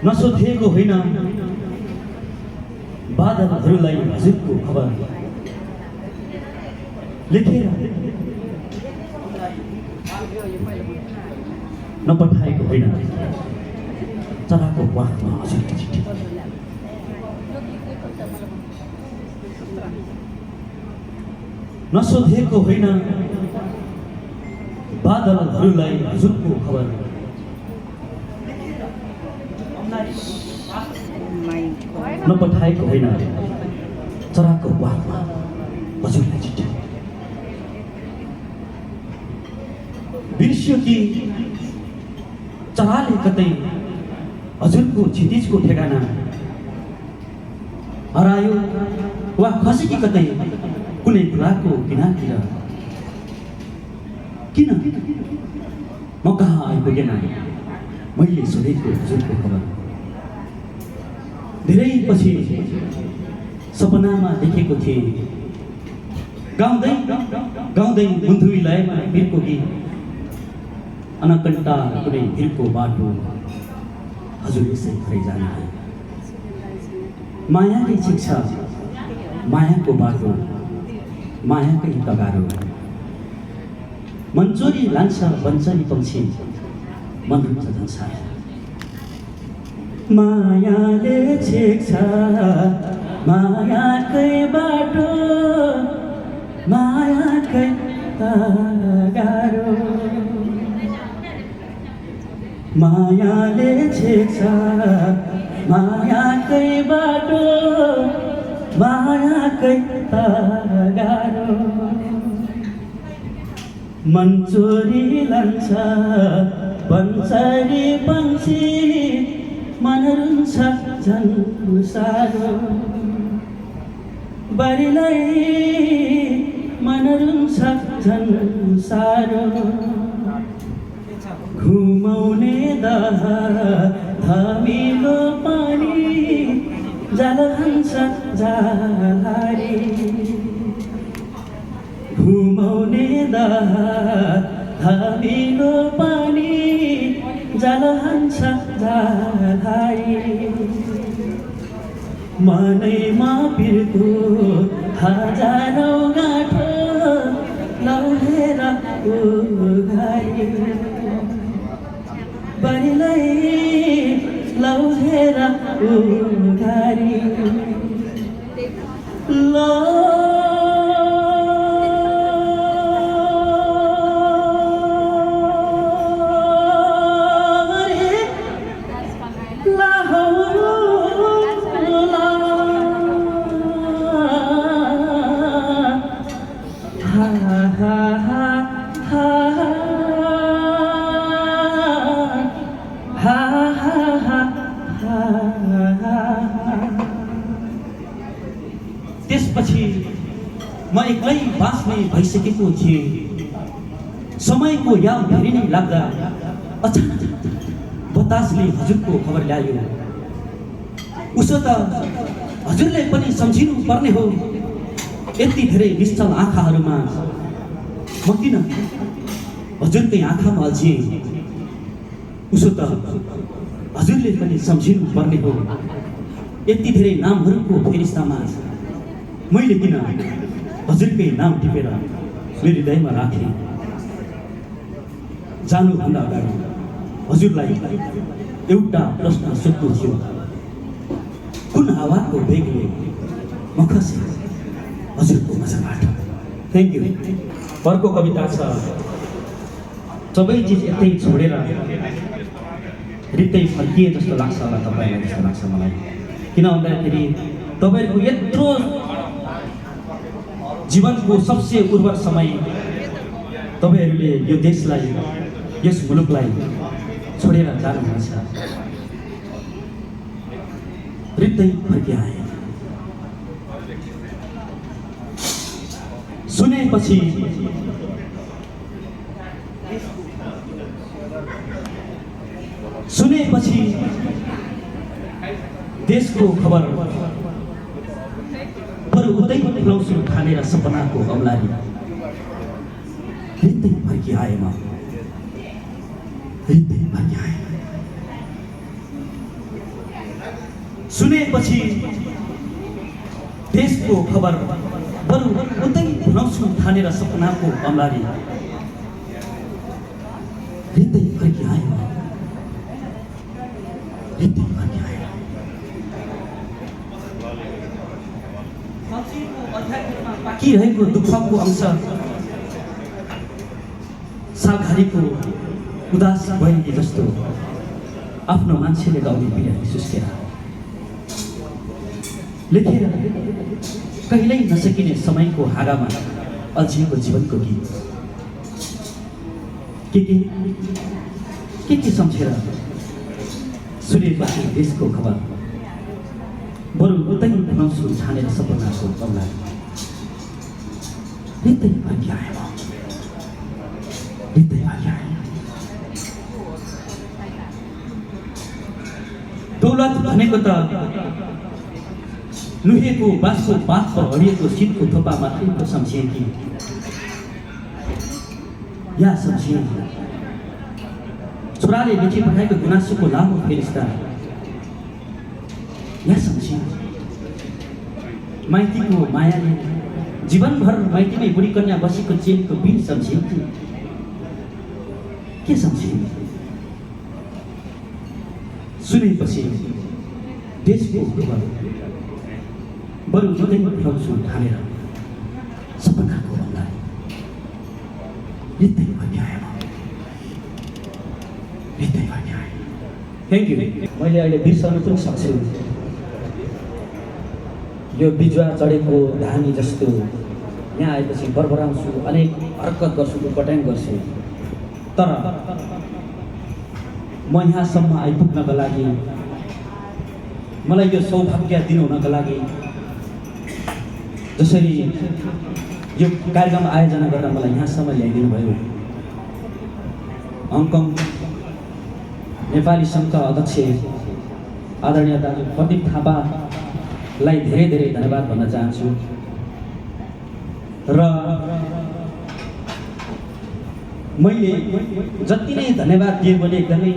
नसोधेको होइन बादलहरूलाई हजुरको खबर लेखेर नपठाएको होइन चराको वाकमा हजुरको चिठी नसोधेको होइन बादलहरूलाई हजुरको खबर नपठाएको होइन चराको वाकमा हजुरलाई चिठी बिर्स्यो कि चराले कतै हजुरको क्षितिजको ठेगाना हरायो वा खसे कि कतै कुनै कुराको किनारतिर किन म कहाँ आइपुगेन मैले सोधेको हजुरको खबर धेरै पछि सपनामा देखेको थिएँ गाउँदै गाउँदै मुन्धुवी लयमा भिरको गीत अनकन्टा कुनै भिरको बाटो हजुर यसै भरै जाने मायाले शिक्षा मायाको बाटो मायाकै तगारो मन्चोरी लान्छ बन्छरी पंक्षी मन रुन्छ संसार मायाले छेक्छ मायाकै बाटो मायाकै तगारो मायाले छेक्छ मायाकै बाटो मायाकै तगारो मन्चोरी लान्छ बन्छरी पंक्षी मन रुन्छ झन् सारो बारीलाई मन रुन्छ झन् सारो घुमाउने दाह धमिलो पानी जाल हान्छ झालारी घुमाउने दाह धमिलो पानी जाल हान्छ झालारी मनैमा पिरको हजारौँ गाँठो लौहेर उघारी बारीलाई लौहेर उघारी त्यसपछि म एक्लै बाँच्ने भइसकेको थिएँ समयको याद फेरि नै लाग्दा अचानक बतासले हजुरको खबर ल्यायो उसो त हजुरले पनि सम्झिनु पर्ने हो यति धेरै निश्चल आँखाहरूमा म किन हजुरकै आँखामा अल्झिएँ उसो त हजुरले पनि सम्झिनु पर्ने हो यति धेरै नामहरूको फेरिस्तामा मैले किन हजुरकै नाम टिपेर मेरो हृदयमा राखेँ जानुभन्दा अगाडि हजुरलाई एउटा प्रश्न सोध्नु थियो कुन हावाको वेगले म खसेँ हजुरको मजाबाट थ्याङ्क यू अर्को कविता छ सबै चिज यतै छोडेर रित्तै फर्किए जस्तो लाग्छ होला तपाईँलाई जस्तो लाग्छ मलाई किन भन्दाखेरि तपाईँहरूको यत्रो जीवनको सबसे उर्वर समय तपाईँहरूले यो देशलाई यस मुलुकलाई छोडेर जानुहुनेछ रित्तै फर्किआए सुनेपछि देशको खबर बरु उतै फुलाउँछु खानेर सपनाको औलारी रित्तै फर्किआए म रित्तै फर्किआए सुनेपछि देशको खबर बरु उतै भुलाउँछु ठानेर सपनाको अम्लारी हृदय फर्की आयो हृदय फर्की आयो बाँकी रहेको दुःखको अंश सालघारीको उदास बहिनी जस्तो आफ्नो मान्छेले गाउने बिरामी सुस्केर लेखेर कहिल्यै नसकिने समयको हाँगामा अल्झिएको जीवनको गीत के सम्झेर सुनेपछि देशको खबर बरु उतै भुलाउँछु ठानेर सपनाको कमला हृदय फर्की आयो हृदय फर्की आयो दौलत भनेको त नुहेको बाँसको पातमा हरिएको शीतको थोपा मात्रै सम्झिए कि या सम्झिए छोराले लेखी पठाएको गुनासोको लामो फेरिस्ता या सम्झिए माइतीको मायाले जीवनभर माइतीमै बुढी कन्या बसेको चेनको बिल सम्झिए कि के सम्झिए सुनेपछि देशको खबर बरु जुनै उठाउँछु ठानेर सपनाको बङ्गाली हृदय फर्की आयो हृदय फर्की आयो थ्याङ्क यू मैले अहिले बिर्सनु पनि सक्छु यो बिजुवा चढेको धामी जस्तो यहाँ आएपछि बरबराउँछु अनेक हरकत गर्छु बटाङ गर्छु तर म यहाँसम्म आइपुग्नको लागि मलाई यो सौभाग्य दिनु हुनको लागि जसरी यो कार्यक्रम आयोजना गरेर मलाई यहाँसम्म ल्याइदिनु भयो हङकङ नेपाली सङ्घका अध्यक्ष आदरणीय दाजु प्रदीप थापालाई धेरै धेरै धन्यवाद भन्न चाहन्छु र मैले जति नै धन्यवाद दिएँ भने एकदमै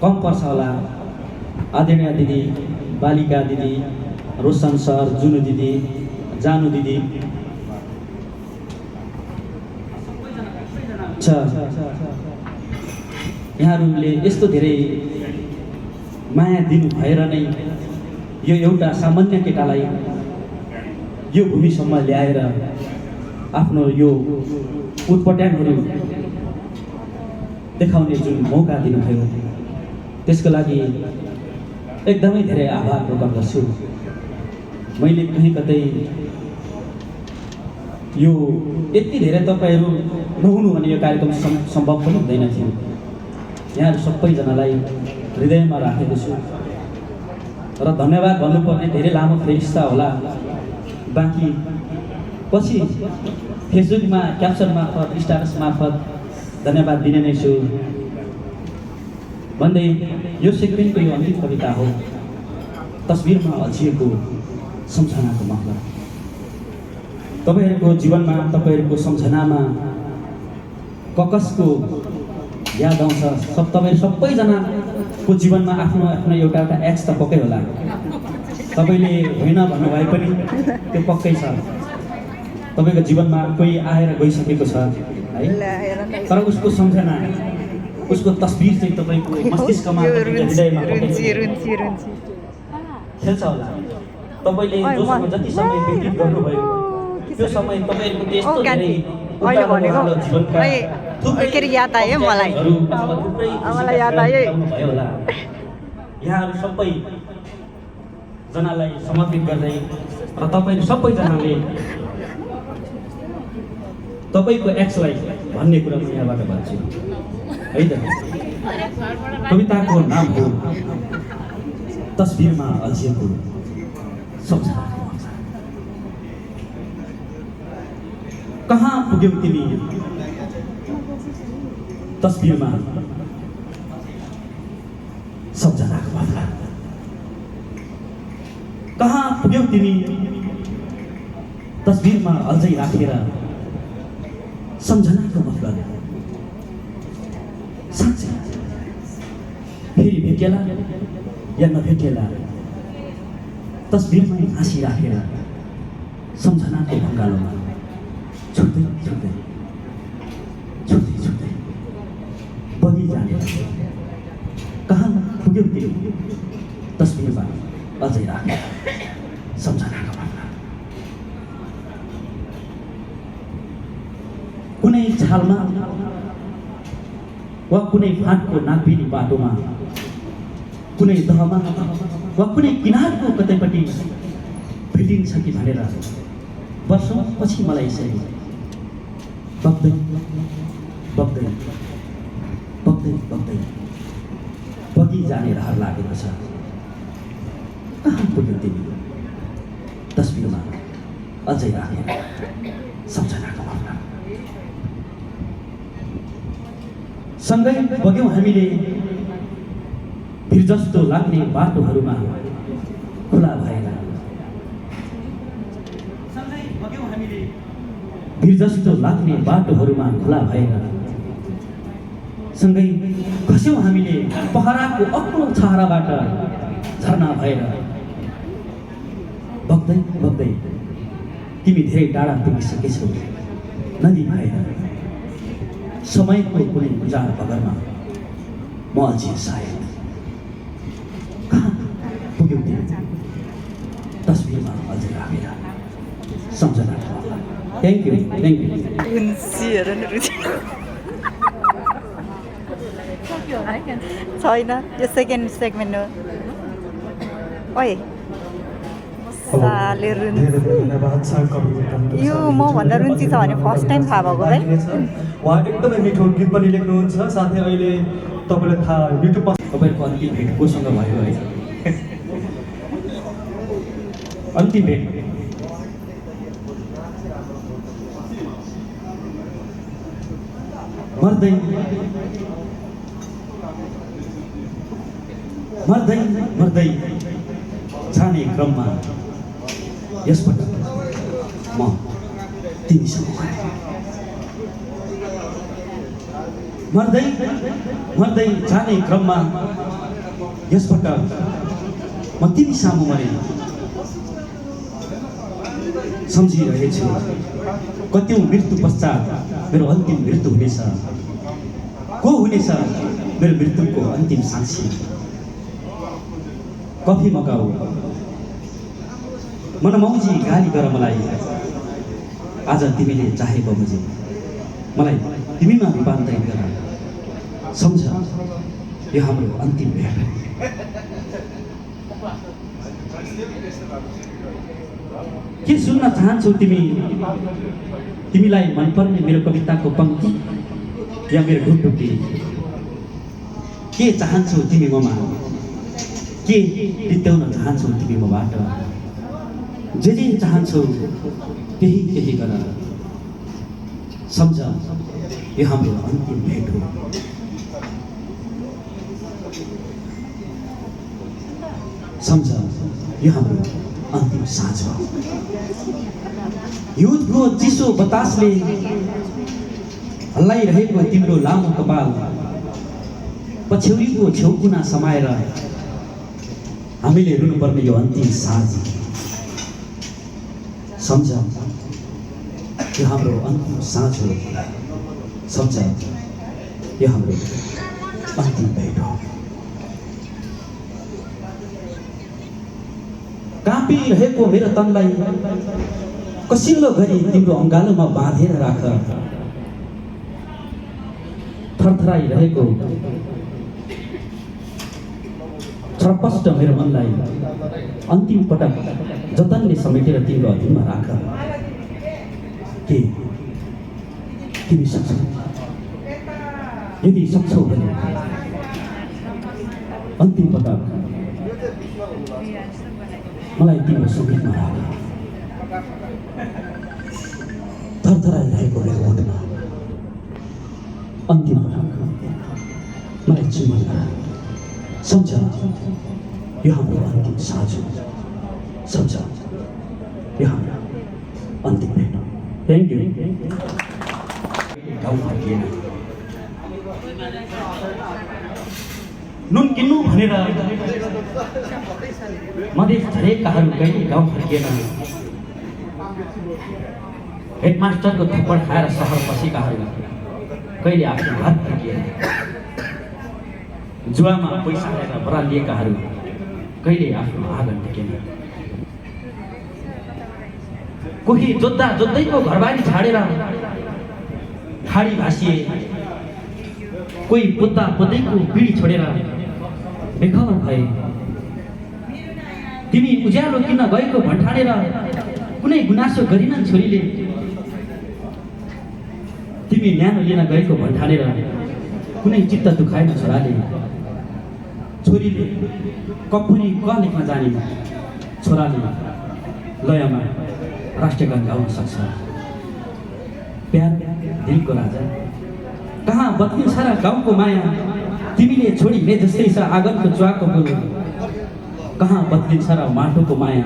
कम पर्छ होला आदरणीय दिदी बालिका दिदी रोशन सर जुनु दिदी जानु दिदी यहाँहरूले यस्तो धेरै माया दिनु भएर नै यो एउटा सामान्य केटालाई यो भूमिसम्म ल्याएर आफ्नो यो उत्पट्यानहरू देखाउने जुन मौका दिनुभयो त्यसको लागि एकदमै धेरै आभार प्रकट गर्छु मैले कहीँ कतै यो यति धेरै तपाईँहरू नहुनु भने यो कार्यक्रम सम्भव पनि हुँदैन थियो यहाँहरू सबैजनालाई हृदयमा राखेको छु र धन्यवाद भन्नुपर्ने धेरै लामो फेरिस्ता होला बाँकी पछि फेसबुकमा क्याप्सन मार्फत स्टाटस मार्फत धन्यवाद दिने नै छु भन्दै यो सेगमेन्टको यो अन्तिम कविता हो तस्बिरमा अल्झिएको सम्झनाको मतलब तपाईँहरूको जीवनमा तपाईँहरूको सम्झनामा कसको याद आउँछ तपाईँहरू सबैजनाको जीवनमा आफ्नो आफ्नो एउटा एउटा एक्स त पक्कै होला तपाईँले होइन भन्नुभए पनि त्यो पक्कै छ तपाईँको जीवनमा कोही आएर गइसकेको छ है तर उसको सम्झना उसको तस्बिर चाहिँ तपाईँको मस्तिष्कमा हृदयमा खेल्छ होला तपाईँले जोसँग जति समय व्यतीत गर्नुभयो त्यो समय तपाईँहरूको त्यस्तो धेरै जीवनका याद आयो मलाई याद आयो यहाँहरू सबैजनालाई समर्पित गर्दै र तपाईँहरू सबैजनाले तपाईँको एक्सलाई भन्ने कुरा म यहाँबाट भन्छु है त कविताको नाम हो तस्बिरमा अल्झिएको सम्झना कहाँ पुग्यौ तिमी तस्बिरमा सम्झनाको बदला कहाँ पुग्यौ तिमी तस्बिरमा अल्झै राखेर सम्झनाको मतलब साँच्चै फेरि भेटेला या नभेटेला तस्बिरमै हाँसी राखेर सम्झनाको भङ्गालोमा छुट्दै छुट्दै छुट्दै छुट्दै बगी जाने कहाँ पुग्यो तिमी तस्बिरमा अझै राखेर सम्झनाको भङ्गा कुनै छालमा वा कुनै फाँटको नागबिनी बाटोमा कुनै दहमा वा कुनै किनारको कतैपट्टि भेटिन्छ कि भनेर वर्षौँपछि मलाई यसरी बग्दै बग्दै बग्दै बग्दै बगी जाने रहर लागेको छ कहाँ पुग्यो तिमी तस्बिरमा अझै राखेर सम्झनाको भङ्गा सँगै बग्यौँ हामीले भिर जस्तो लाग्ने बाटोहरूमा खुला भएर सँगै बग्यौँ हामीले भिर जस्तो लाग्ने बाटोहरूमा खुला भएर सँगै खस्यौँ हामीले पहराको अग्लो छहराबाट झरना भएर बग्दै बग्दै तिमी धेरै टाढा पुगिसकेछौ नदी भएर समयको कुनै उजाड बगरमा म अझै सायद कहाँ पुग्यौ तिमी तस्बिरमा अझै राखेर सम्झना थ्याङ्क यू छैन यो सेकेन्ड सेगमेन्ट हो ओए साले यो म भन्दा रुचि छ भने फर्स्ट टाइम थाहा भएको है उहाँ एकदमै मिठो गीत पनि लेख्नुहुन्छ साथै अहिले तपाईँलाई थाहा युट्युबमा तपाईँको अन्तिम भेट कोसँग भयो है अन्तिम भेट मर्दै मर्दै मर्दै जाने क्रममा यसपटक म तिमीसँग मर्दै मर्दै जाने क्रममा यसपटक म तिमी सामु मरे सम्झिरहेछु कत्यौँ मृत्यु पश्चात मेरो अन्तिम मृत्यु हुनेछ को हुनेछ मेरो मृत्युको अन्तिम साक्षी कफी मगाऊ मनमौजी गाली गर मलाई आज तिमीले चाहे बमोजी मलाई तिमीमा रूपान्तरित गर सम्झ यो हाम्रो अन्तिम भेट के सुन्न चाहन्छौ तिमीलाई मनपर्ने मेरो कविताको पङ्क्ति या मेरो ढुकढुकी के चाहन्छौ तिमी ममा के बित्याउन चाहन्छौ तिमी मबाट जे चाहन्छौ त्यही गर सम्झ यो हाम्रो अन्तिम भेट हो सम्झ यो हाम्रो अन्तिम साँझ हो हिउँदको चिसो बतासले हल्लाइरहेको तिम्रो लामो कपाल पछ्यौरीको छेउकुना समाएर हामीले रुनुपर्ने यो अन्तिम साँझ सम्झ यो हाम्रो अन्तिम साँझ हो सम्झ यो हाम्रो अन्तिम भेट हो काँपिरहेको मेरो तनलाई कसिलो गरी तिम्रो अङ्गालोमा बाँधेर राख थरथराइरहेको छरपष्ट मेरो मनलाई अन्तिम पटक जतनले समेटेर तिम्रो अधीनमा राख के तिमी सक्छौ यदि सक्छौ भने अन्तिम पटक मलाई तिम्रो सङ्गीतमा राख थरथराइरहेको मेरो मनमा अन्तिम पटक मलाई चुम्बन गर सम्झ यो हाम्रो अन्तिम साँझ हो सम्झ यो हाम्रो अन्तिम भेट हो थ्याङ्क यू गाउँ फर्किएन नुन किन्नु भनेर मधेस झरेकाहरू कहिले गाउँ फर्किएन। हेडमास्टरको थप्पड खाएर सहर बसेकाहरू कहिले आफ्नो घर फर्किएन। जुवामा पैसा हालेर बरालिएकाहरू कहिले आफ्नो आँगन टेकेन। कोही जोत्दा जोत्दैको घरबारी छाडेर खाडी भासिए, कोही पुत्ता पुत्दैको पिँढी छोडेर बेखबर भए। तिमी उज्यालो किन्न गएको भन्ठानेर कुनै गुनासो गरिनन् छोरीले। तिमी न्यानो लिन गएको भन्ठानेर कुनै चित्त दुखाएन छोराले। छोरीले कपुरी क लेख्न जानेन, छोराले लयमा राष्ट्रगान गाउन सक्छ। प्यार दिलको राजा, कहाँ बत्लिन्छ र गाउँको माया, तिमीले छोडी हिँडे जस्तै छ आँगनको च्वाको फुल। कहाँ बत्लिन्छ र माटोको माया,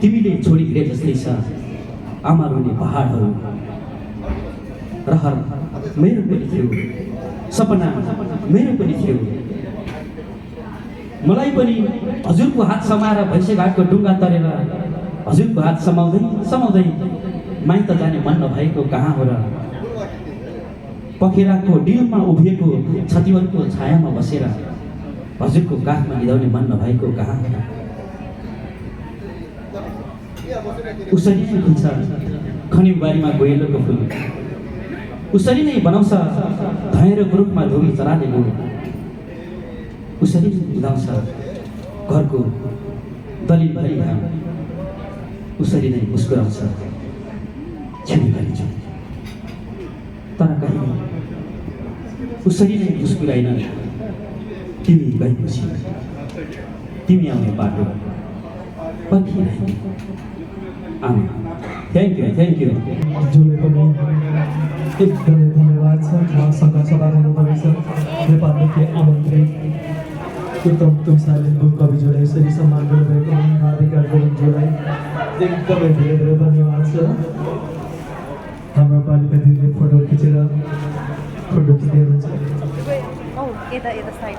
तिमीले छोडी हिँडे जस्तै छ आमा रुने पहाडहरू। रहर मेरो पनि थियो, सपना मेरो पनि थियो। मलाई पनि हजुरको हात समाएर भैँसेघाटको डुङ्गा तरेर हजुरको हात समाउँदै समाउँदै माइत जाने मन नभएको कहाँ हो र। पखेराको डिलमा उभिएको छतिवनको छायामा बसेर हजुरको काखमा निधाउने मन नभएको कहाँ हो र। उसरी नै फुल्छ खनिबारीमा गोएलोको फुल, उसरी नै बनाउँछ धैँरोको रूपमा धोबी चराले गुण। उसरी नै मिलाउँछ घरको दलिलभरि घाम, उसरी नै मुस्कुराउँछ छिमेकी गरिन्छ। तर कहिले उसरी नै मुस्कुराइन तिमी गएपछि, तिमी आउने बाटो पर्खिरहेँ। आमा, थ्याङ्क यू थ्याङ्क यू। हजुरले पनि एकदमै धन्यवाद छ। उहाँसँग सभा गर्नुभएको छ नेपालदेखि आमन्त्रित उत्तम तुमसालेको कविज्यूलाई यसरी सम्मान गर्नुभएको राधिका गुरुङज्यूलाई एकदमै धेरै धेरै धन्यवाद छ। हाम्रो पालिका दिदीले फोटो खिचेर फोटो खिच्दै हुनुहुन्छ। यता साइड